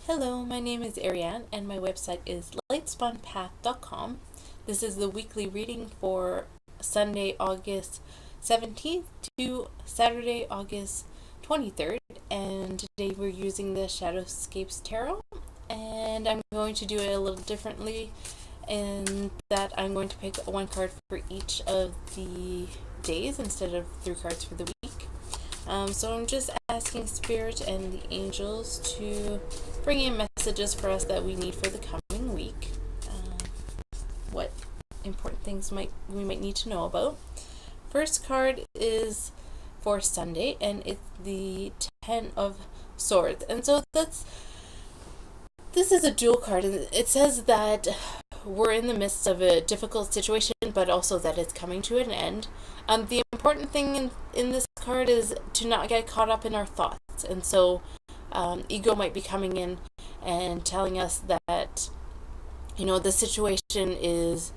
Hello, my name is Ariane and my website is lightspunpath.com. This is the weekly reading for Sunday, August 17th to Saturday, August 23rd. And today we're using the Shadowscapes Tarot. And I'm going to do it a little differently in that I'm going to pick one card for each of the days instead of 3 cards for the week. So I'm just asking Spirit and the angels to bring in messages for us that we need for the coming week. What important things we might need to know about. First card is for Sunday, and it's the Ten of Swords. And so this is a dual card, and it says that we're in the midst of a difficult situation, but also that it's coming to an end. The important thing in this card is to not get caught up in our thoughts. And so ego might be coming in and telling us that, the situation is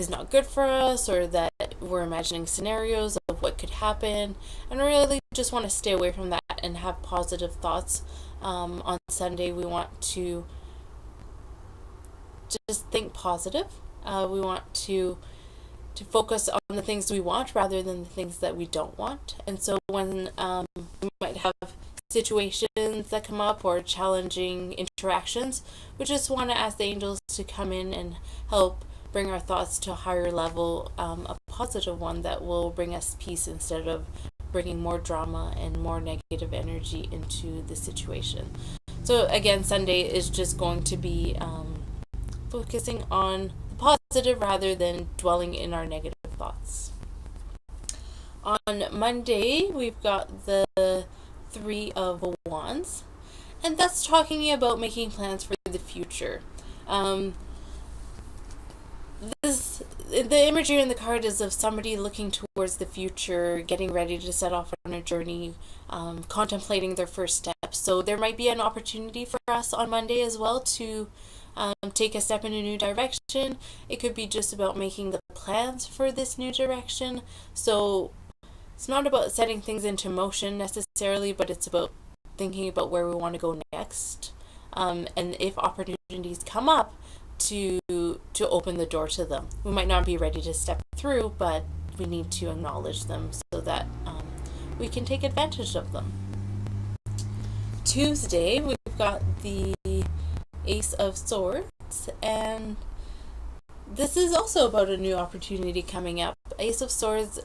not good for us, or that we're imagining scenarios of what could happen, and really just want to stay away from that and have positive thoughts. On Sunday, we want to just think positive. We want to focus on the things we want rather than the things that we don't want. And so when we might have situations that come up or challenging interactions, we just want to ask the angels to come in and help bring our thoughts to a higher level, a positive one that will bring us peace instead of bringing more drama and more negative energy into the situation. So again, Sunday is just going to be focusing on the positive rather than dwelling in our negative thoughts. On Monday, we've got the Three of Wands, and that's talking about making plans for the future. The imagery in the card is of somebody looking towards the future, getting ready to set off on a journey, contemplating their first steps. So there might be an opportunity for us on Monday as well to take a step in a new direction. It could be just about making the plans for this new direction. So it's not about setting things into motion necessarily, but it's about thinking about where we want to go next. And if opportunities come up, to open the door to them. We might not be ready to step through, but we need to acknowledge them so that we can take advantage of them. Tuesday, we've got the Ace of Swords, and this is also about a new opportunity coming up. Ace of Swords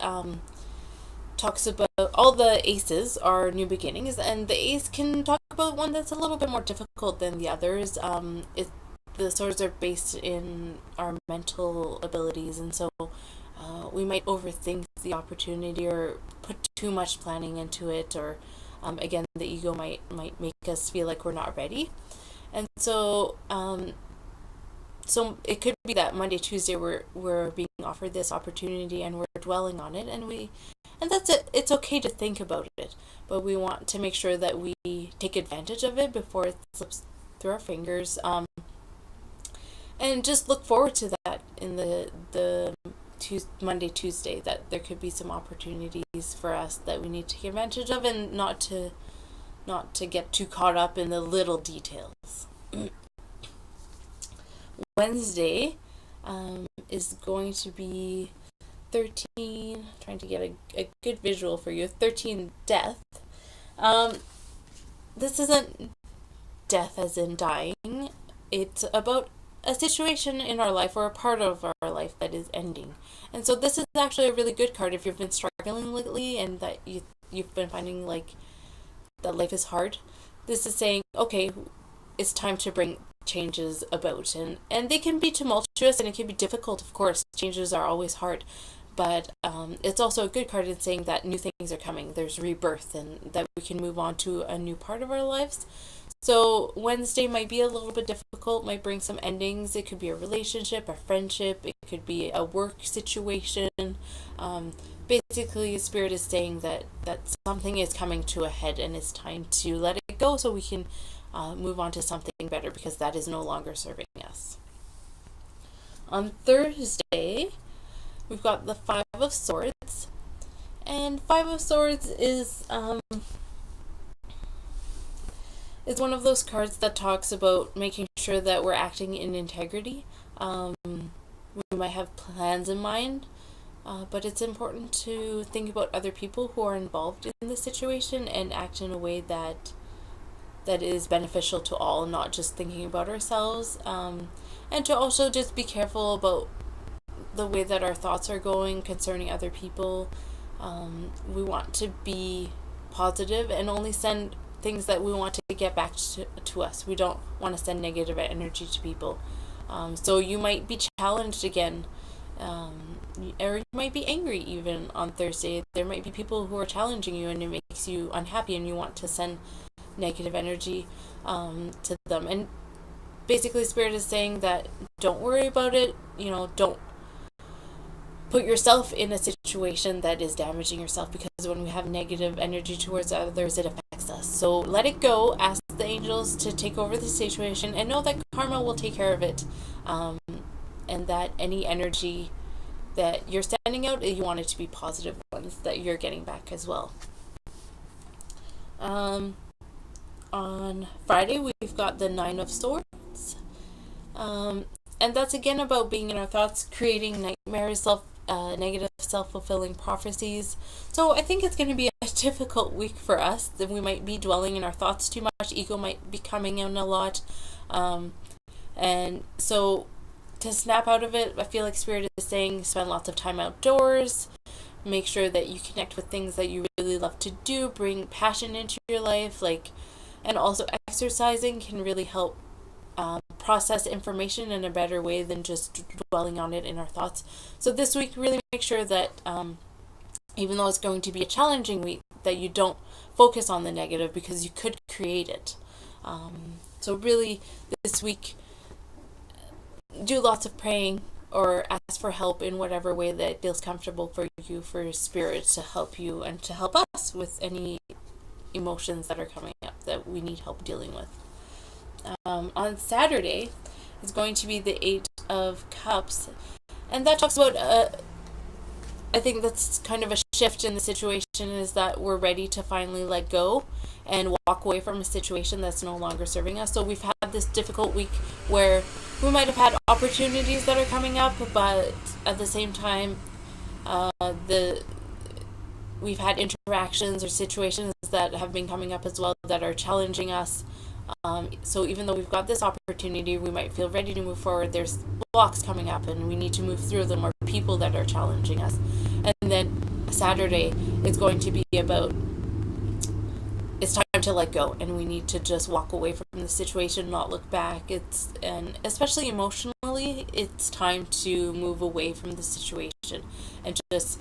talks about all the aces are new beginnings, and the ace can talk about one that's a little bit more difficult than the others. The swords are based in our mental abilities, and so we might overthink the opportunity or put too much planning into it, or again, the ego might make us feel like we're not ready. And so it could be that Monday, Tuesday we're being offered this opportunity and we're dwelling on it, and that's it. It's okay to think about it, but we want to make sure that we take advantage of it before it slips through our fingers. And just look forward to that in the Monday, Tuesday, that there could be some opportunities for us that we need to take advantage of, and not to get too caught up in the little details. Wednesday is going to be 13, trying to get a good visual for you, 13 death. This isn't death as in dying. It's about a situation in our life or a part of our life that is ending. And so this is actually a really good card if you've been struggling lately and that you've been finding like that life is hard. This is saying, okay, it's time to bring changes about, and they can be tumultuous and it can be difficult, of course. Changes are always hard, but it's also a good card in saying that new things are coming. There's rebirth, and that we can move on to a new part of our lives. So Wednesday might be a little bit difficult, might bring some endings. It could be a relationship, a friendship, it could be a work situation. Basically, Spirit is saying that something is coming to a head and it's time to let it go so we can move on to something better, because that is no longer serving us. On Thursday, we've got the Five of Swords, and Five of Swords is is one of those cards that talks about making sure that we're acting in integrity. We might have plans in mind, but it's important to think about other people who are involved in the situation and act in a way that is beneficial to all, not just thinking about ourselves. And to also just be careful about the way that our thoughts are going concerning other people. We want to be positive and only send things that we want to get back to us. We don't want to send negative energy to people. So you might be challenged again, or you might be angry even on Thursday. There might be people who are challenging you and it makes you unhappy and you want to send negative energy to them. And basically, Spirit is saying that don't worry about it. Don't put yourself in a situation that is damaging yourself, because when we have negative energy towards others, it affects us. So let it go. Ask the angels to take over the situation and know that karma will take care of it. And that any energy that you're sending out, you want it to be positive ones that you're getting back as well. On Friday, we've got the Nine of Swords. And that's again about being in our thoughts, creating nightmares, negative self-fulfilling prophecies. So I think it's going to be a difficult week for us. That we might be dwelling in our thoughts too much. Ego might be coming in a lot. And so to snap out of it, I feel like Spirit is saying spend lots of time outdoors. Make sure that you connect with things that you really love to do. Bring passion into your life. And also exercising can really help process information in a better way than just dwelling on it in our thoughts. So this week, really make sure that even though it's going to be a challenging week, that you don't focus on the negative, because you could create it. So really this week, do lots of praying or ask for help in whatever way that feels comfortable for you, for Spirit to help you and to help us with any emotions that are coming up that we need help dealing with. On Saturday is going to be the Eight of Cups, and that talks about I think that's kind of a shift in the situation, is that we're ready to finally let go and walk away from a situation that's no longer serving us. So we've had this difficult week where we might have had opportunities that are coming up, but at the same time we've had interactions or situations that have been coming up as well that are challenging us. So even though we've got this opportunity, we might feel ready to move forward. There's blocks coming up and we need to move through them, or people that are challenging us. And then Saturday is going to be about, it's time to let go, and we need to just walk away from the situation, not look back. And especially emotionally, it's time to move away from the situation and just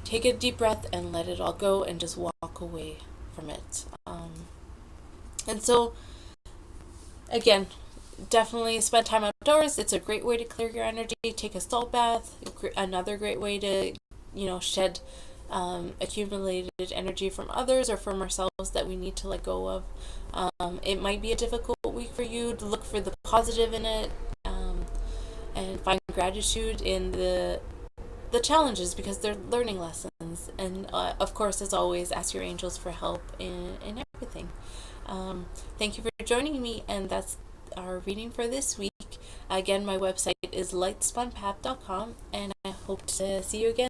take a deep breath and let it all go and just walk away from it. And so again, definitely spend time outdoors. It's a great way to clear your energy. Take a salt bath. Another great way to, shed accumulated energy from others or from ourselves that we need to let go of. It might be a difficult week for you to look for the positive in it, and find gratitude in the challenges, because they're learning lessons. And of course, as always, ask your angels for help in everything. Thank you for joining me, and that's our reading for this week. Again, my website is lightspunpath.com, and I hope to see you again